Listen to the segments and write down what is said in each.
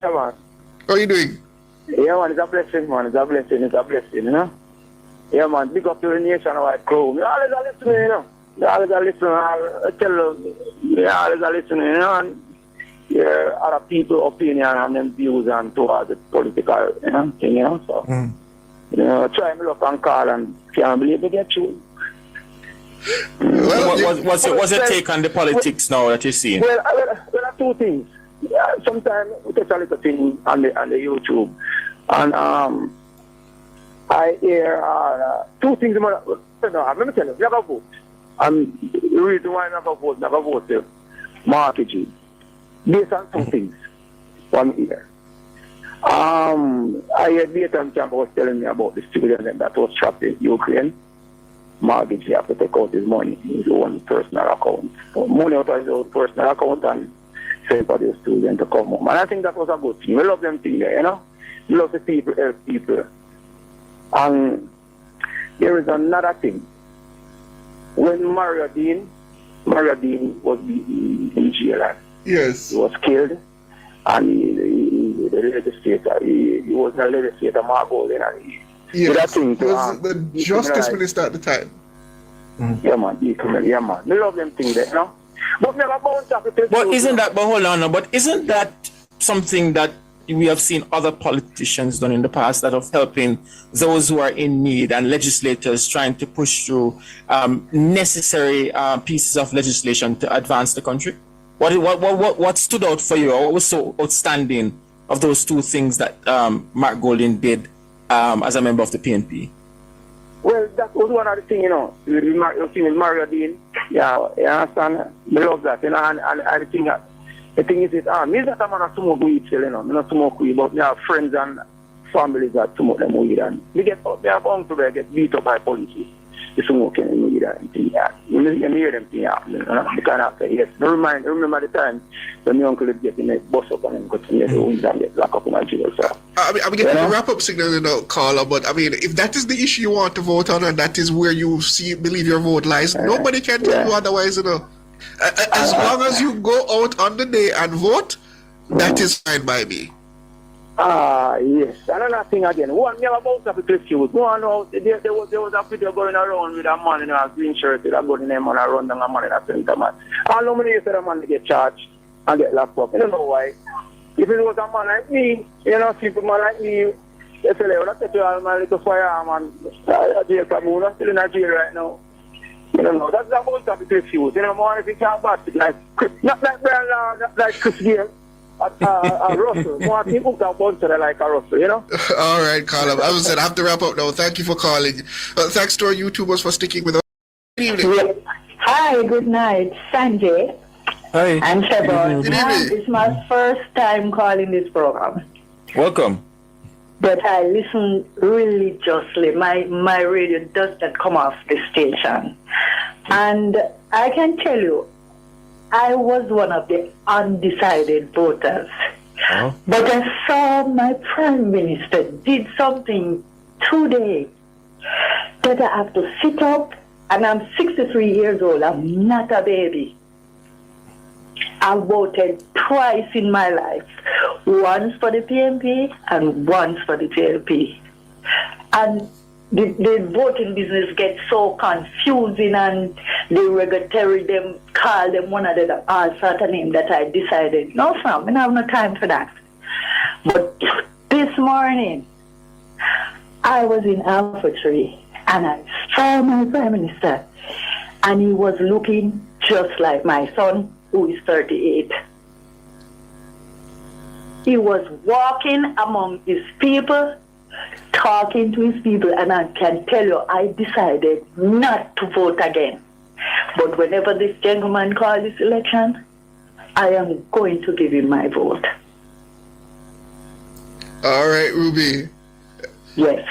Yeah, man. How are you doing? Yeah, man, it's a blessing, man. It's a blessing, you know? Yeah, man, big up to the nationwide crew. Me always a listen, you know? Me always a listen, I tell you, me always a listen, you know? And yeah, other people's opinion and them views and towards the political, you know, thing, you know? So, you know, try me look and call and can't believe they get you. Well, what's your take on the politics now that you're seeing? Well, there are two things. Yeah, sometimes we touch a little thing on the YouTube, and I hear two things. No, let me tell you, never vote. And the reason why I never vote is mortgaging. Based on two things. One year. I heard Nathan Champ was telling me about the civilian that was trapped in Ukraine. Mortgage, he have to take out his money, his own personal account. So money out of his own personal account and send for the student to come home. And I think that was a good thing. We love them thing there, you know. We love the people, help people. And there is another thing. When Mario Dean was in jail, yes, he was killed, and the legislator, he was a legislator, Margot, and he was the justice minister at the time. Yeah, man, yeah, man. We love them things there, you know. But hold on, but isn't that something that we have seen other politicians done in the past that of helping those who are in need and legislators trying to push through necessary pieces of legislation to advance the country? What stood out for you, or what was so outstanding of those two things that Mark Golding did as a member of the PNP? Well, that was one of the things, you know, with Mario Dean. Yeah, you understand? I love that, you know, and I think that the thing is, me that I'm not smoke weed, you know, I'm not smoke weed, but I have friends and families that smoke them weed, and they have uncle that get beat up by police. They smoking weed and things, yeah. You hear them things happen, you know, they kind of say, yes. Remember the time when my uncle is getting a bus up and then go to the weed and get locked up in a jail, so. I'm getting a wrap-up signal, you know, caller, but I mean, if that is the issue you want to vote on and that is where you believe your vote lies, nobody can tell you otherwise, you know. As long as you go out on the day and vote, that is fine by me. Yes. Another thing again. One, never about the confused. One, there was a video going around with a man in a green shirt with a gun in him and a run down a man in a center, man. How many years did a man get charged and get locked up? I don't know why. If it was a man like me, you know, simple man like me, they say, well, that's my little firearm and jail come on, still in a jail right now. You don't know, that's about to be confused. You know, more if you can't bat it, like, not like Brian Law, not like Chris Gale, Russell. More people can bounce it like a Russell, you know? All right, Colin. As I said, I have to wrap up now. Thank you for calling. Thanks to our YouTubers for sticking with us. Good evening. Hi, good night. Sanjay. Hi. I'm Shebon. Good evening. It's my first time calling this program. Welcome. But I listen religiously. My radio does not come off the station. And I can tell you, I was one of the undecided voters. Oh. But I saw my Prime Minister did something today that I have to sit up, and I'm 63 years old. I'm not a baby. I voted twice in my life, once for the PNP and once for the JLP. And the voting business gets so confusing, and the regulatory them call them one of the all sort of name that I decided, no, Sam, I have no time for that. But this morning, I was in Alpha Tree and I saw my Prime Minister, and he was looking just like my son, who is 38. He was walking among his people, talking to his people, and I can tell you, I decided not to vote again. But whenever this gentleman calls this election, I am going to give him my vote. All right, Ruby. Yes.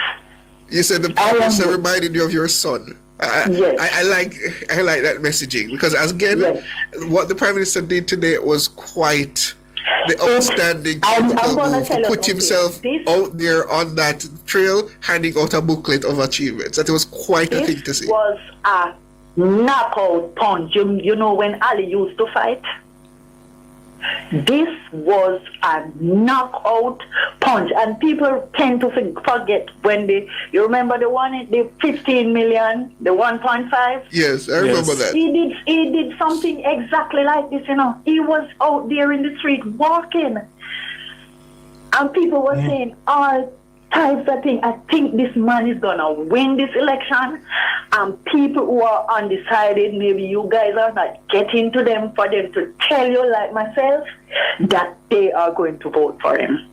You said the Prime Minister reminded you of your son. Yes. I like that messaging, because again, yes, what the Prime Minister did today was quite the outstanding move to put himself out there on that trail, handing out a booklet of achievements. That was quite a thing to see. This was a knockout punch. You know when Ali used to fight? This was a knockout punch, and people tend to forget when you remember the one, the 15 million, the 1.5. Yes, I remember that. He did something exactly like this. He was out there in the street walking, and people were saying all types of things. I think this man is gonna win this election, and people who are undecided, maybe you guys are not getting to them for them to tell you, like myself, that they are going to vote for him.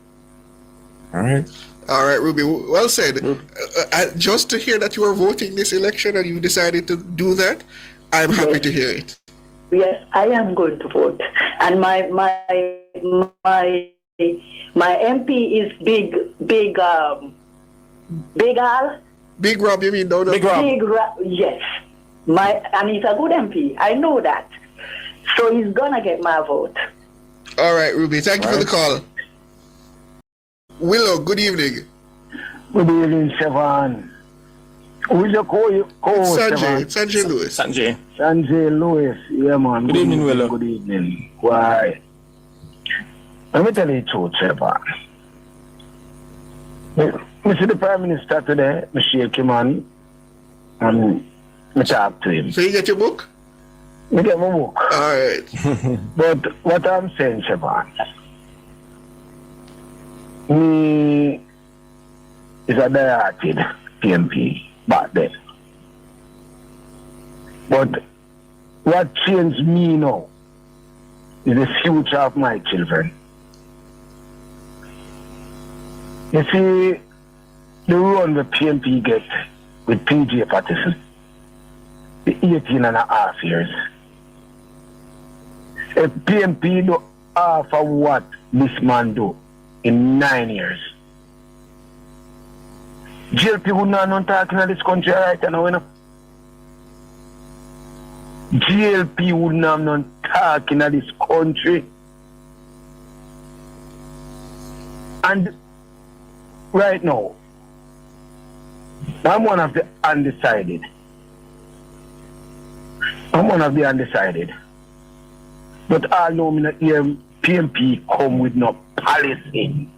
All right, Ruby. Well said. Just to hear that you are voting this election and you decided to do that, I'm happy to hear it. Yes, I am going to vote, and my MP is Big Al. Big Rob, you mean? No. Big Rob. Big Rob, yes. And he's a good MP. I know that. So he's gonna get my vote. All right, Ruby. Thank you for the call. Willow, good evening. Good evening, Siobhan. Who's your co-host, Sanjay Lewis. Sanjay Lewis. Yeah, man. Good evening, Willow. Good evening. Why? Let me tell you the truth, Siobhan. I see the Prime Minister today, I shake him on, and I talk to him. So you get your book? I get my book. All right. But what I'm saying, Siobhan, me is a directed PNP back then. But what changed me now is the future of my children. You see, the run the PNP get with PJ Patterson, the 18 and a half years. If PNP do half of what this man do in 9 years, GLP would not know talking in this country right now, you know. GLP would not know talking in this country. And right now, I'm one of the undecided. But I know me not hear PNP come with no policy.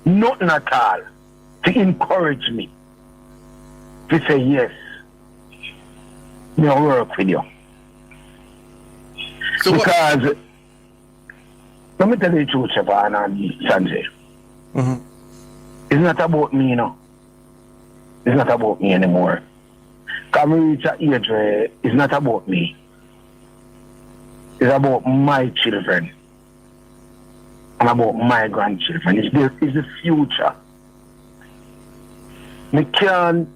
Nothing at all to encourage me to say yes. I'll work with you. So because let me tell you the truth, Siobhan and Sanjay. It's not about me, It's not about me anymore. Because we reach an age where it's not about me. It's about my children. And about my grandchildren. It's the future. I can't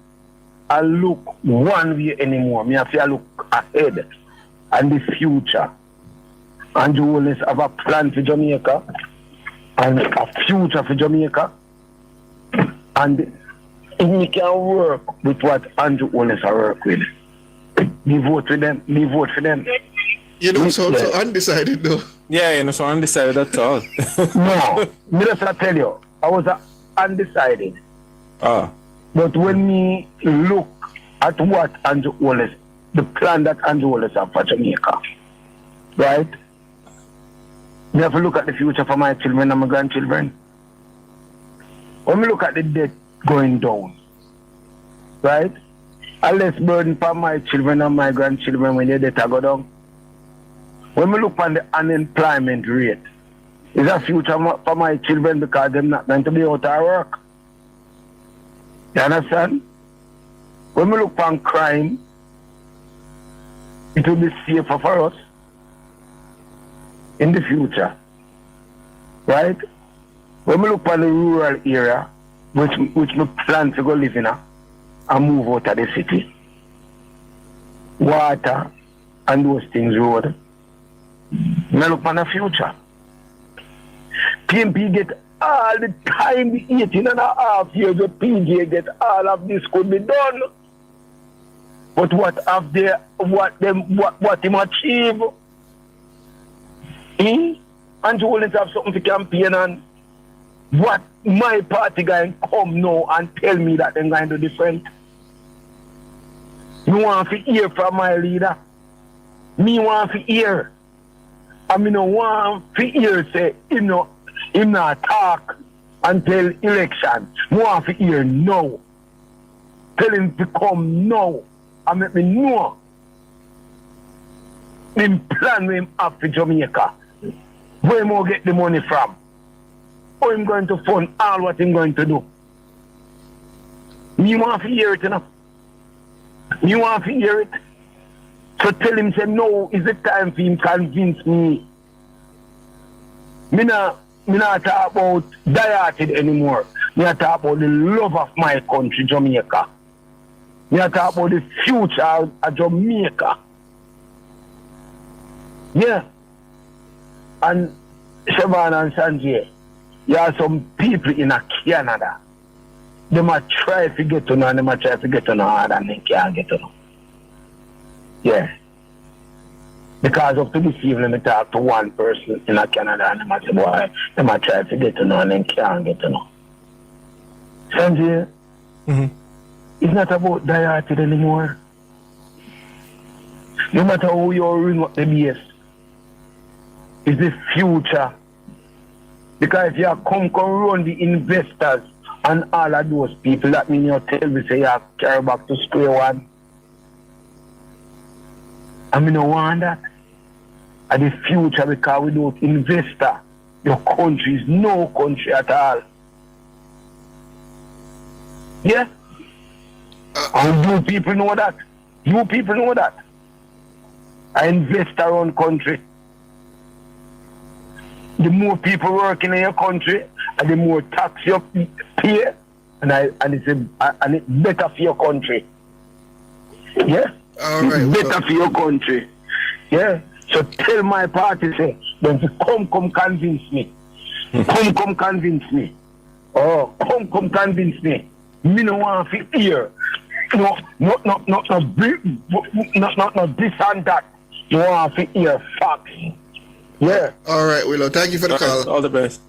look one way anymore. I have to look ahead and the future. And you always have a plan for Jamaica and a future for Jamaica. And you can work with what Andrew Wallace work with. We vote with them. We vote for them. You don't sound so undecided, though. Yeah, you're not so undecided at all. No, me just tell you, I was undecided. Ah. But when me look at what Andrew Wallace, the plan that Andrew Wallace have for Jamaica, right? We have to look at the future for my children and my grandchildren. When we look at the debt going down, right? A less burden for my children and my grandchildren when the debt go down. When we look on the unemployment rate, it's a future for my children because they're not going to be out of work. You understand? When we look on crime, it will be safer for us in the future. Right? When we look on the rural area, which we plan to go live in and move out of the city, water and those things road, we look on the future. PNP get all the time, the 18 and a half years of PJ get all of this could be done. But what have they, what him achieve? And you always have something to campaign on. What my party guy come now and tell me that they're going to do different? You want to hear from my leader? Me want to hear. I mean, no one for hear say him not talk until election. More for hear no. Tell him to come now and make me know him plan with him up for Jamaica. Where him get the money from? How him going to fund all what him going to do? Me want to hear it, you know. Me want to hear it. So tell him, say, no, is it time for him convince me? Me not talk about dieted anymore. Me not talk about the love of my country, Jamaica. Me not talk about the future of Jamaica. Yeah. And Siobhan and Sanjay, there are some people in Canada. They might try to get to know and they might try to get to know harder and they can't get to know. Yeah. Because up to this evening, I talk to one person in Canada and they might say, boy, they might try to get to know and they can't get to know. Sanjay, it's not about dieted anymore. No matter how you ring up the base, it's the future. Because if you come run the investors and all of those people, that means you tell me say you carry back to square one. I mean, no want that. And the future, because without investor, your country is no country at all. Yeah? And you people know that. You people know that. An investor-owned country. The more people working in your country, and the more tax you pay, and it's better for your country. Yeah? All right, it's better for your country. Yeah? So tell my party, say, then to come convince me. Come convince me. Oh, come convince me. Me no want to hear. No, this and that. You want to hear facts. Yeah. All right, Willow. Thank you for the call. All the best.